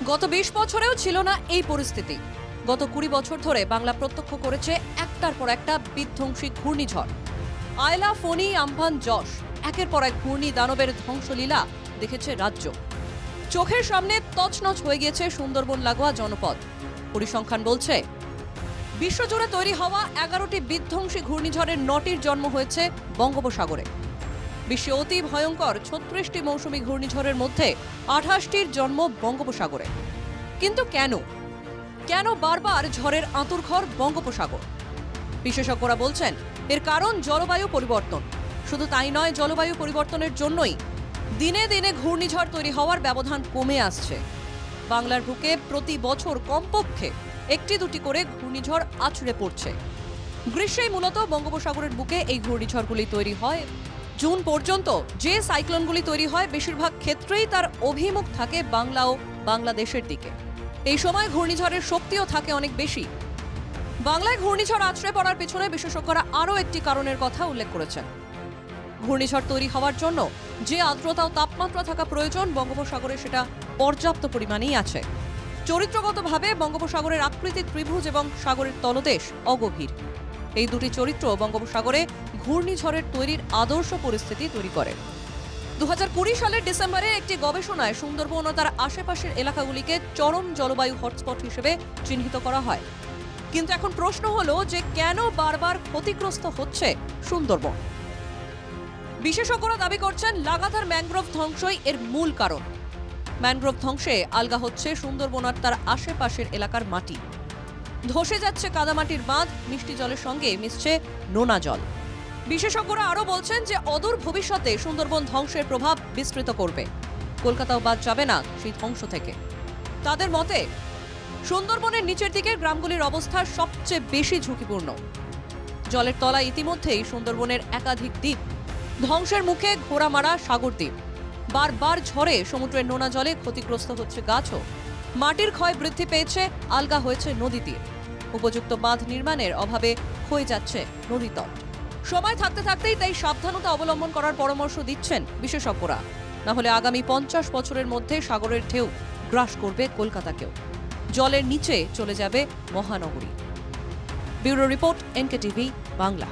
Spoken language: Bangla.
গত ২০ বছরেও ছিল না এই পরিস্থিতি। গত ২০ বছর ধরে বাংলা প্রত্যক্ষ করেছে একটার পর একটা বিধ্বংসী ঘূর্ণিঝড়। আয়লা, ফণী, আম্ফান, যশ, একের পর এক ঘূর্ণি দানবের ধ্বংসলীলা দেখেছে রাজ্য। চোখের সামনে তছনছ হয়ে গিয়েছে সুন্দরবন লাগোয়া জনপদ। পরিসংখ্যান বলছে বিশ্বজুড়ে তৈরি হওয়া ১১টি বিধ্বংসী ঘূর্ণিঝড়ের ৯টির জন্ম হয়েছে বঙ্গোপসাগরে। বিশ্বে অতি ভয়ঙ্কর ৩৬টি মৌসুমী ঘূর্ণিঝড়ের মধ্যে ২৮টির জন্ম বঙ্গোপসাগরে। কিন্তু কেন বারবার ঝড়ের আঁতুড়ঘর বঙ্গোপসাগর? বিশেষজ্ঞরা বলছেন এর কারণ জলবায়ু পরিবর্তন। শুধু তাই নয়, জলবায়ু পরিবর্তনের জন্যই দিনে দিনে ঘূর্ণিঝড় তৈরি হওয়ার ব্যবধান কমে আসছে। বাংলার বুকে প্রতি বছর কমপক্ষে একটি দুটি করে ঘূর্ণিঝড় আছড়ে পড়ছে। গ্রীষ্মেই মূলত বঙ্গোপসাগরের বুকে এই ঘূর্ণিঝড়গুলি তৈরি হয়। জুন পর্যন্ত যে সাইক্লোনগুলি তৈরি হয় বেশিরভাগ ক্ষেত্রেই তার অভিমুখ থাকে বাংলা ও বাংলাদেশের দিকে। এই সময় ঘূর্ণিঝড়ের শক্তিও থাকে অনেক বেশি। বাংলায় ঘূর্ণিঝড় আছড়ে পড়ার পেছনে বিশেষজ্ঞরা আরও একটি কারণের কথা উল্লেখ করেছেন। ঘূর্ণিঝড় তৈরি হওয়ার জন্য যে আর্দ্রতা ও তাপমাত্রা থাকা প্রয়োজন বঙ্গোপসাগরে সেটা পর্যাপ্ত পরিমাণেই আছে। চরিত্রগতভাবে বঙ্গোপসাগরের আকৃতি ত্রিভুজ এবং সাগরের তলদেশ অগভীর। এই দুটি চরিত্র বঙ্গোপসাগরে ঘূর্ণিঝড়ের তৈরির আদর্শ পরিস্থিতি তৈরি করে। ২০২০ সালের ডিসেম্বরে একটি গবেষণায় সুন্দরবন ও তার আশেপাশের এলাকাগুলিকে চরম জলবায়ু হটস্পট হিসেবে চিহ্নিত করা হয়। কিন্তু এখন প্রশ্ন হলো যে কেন বারবার ক্ষতিগ্রস্ত হচ্ছে সুন্দরবন? বিশেষজ্ঞরা দাবি করছেন লাগাতার ম্যানগ্রোভ ধ্বংসই এর মূল কারণ। ম্যানগ্রোভ ধ্বংসে আলগা হচ্ছে সুন্দরবন আর তার আশেপাশের এলাকার মাটি। ধসে যাচ্ছে কাদামাটির বাঁধ, মিষ্টি জলের সঙ্গে মিশছে নোনা জল। বিশেষজ্ঞরা আরও বলছেন যে অদূর ভবিষ্যতে সুন্দরবন ধ্বংসের প্রভাব বিস্তৃত করবে। কলকাতাও বাদ যাবে না সেই ধ্বংস থেকে। তাদের মতে সুন্দরবনের নিচের দিকের গ্রামগুলির অবস্থা সবচেয়ে বেশি ঝুঁকিপূর্ণ। জলের তলায় ইতিমধ্যেই সুন্দরবনের একাধিক দ্বীপ, ধ্বংসের মুখে ঘোড়ামারা সাগর দ্বীপ। বারবার ঝড়ে সমুদ্রের নোনা জলে ক্ষতিগ্রস্ত হচ্ছে গাছও। মাটির ক্ষয় বৃদ্ধি পেয়েছে, আলগা হয়েছে নদী তীর। উপযুক্ত বাঁধ নির্মাণের অভাবে ক্ষয়ে যাচ্ছে নদীতট। সময় থাকতে থাকতেই তাই সাবধানতা অবলম্বন করার পরামর্শ দিচ্ছেন বিশেষজ্ঞরা। না হলে আগামী ৫০ বছরের মধ্যে সাগরের ঢেউ গ্রাস করবে কলকাতাকেও। জলের নিচে চলে যাবে মহানগরী। Bureau report, NKTV Bangla.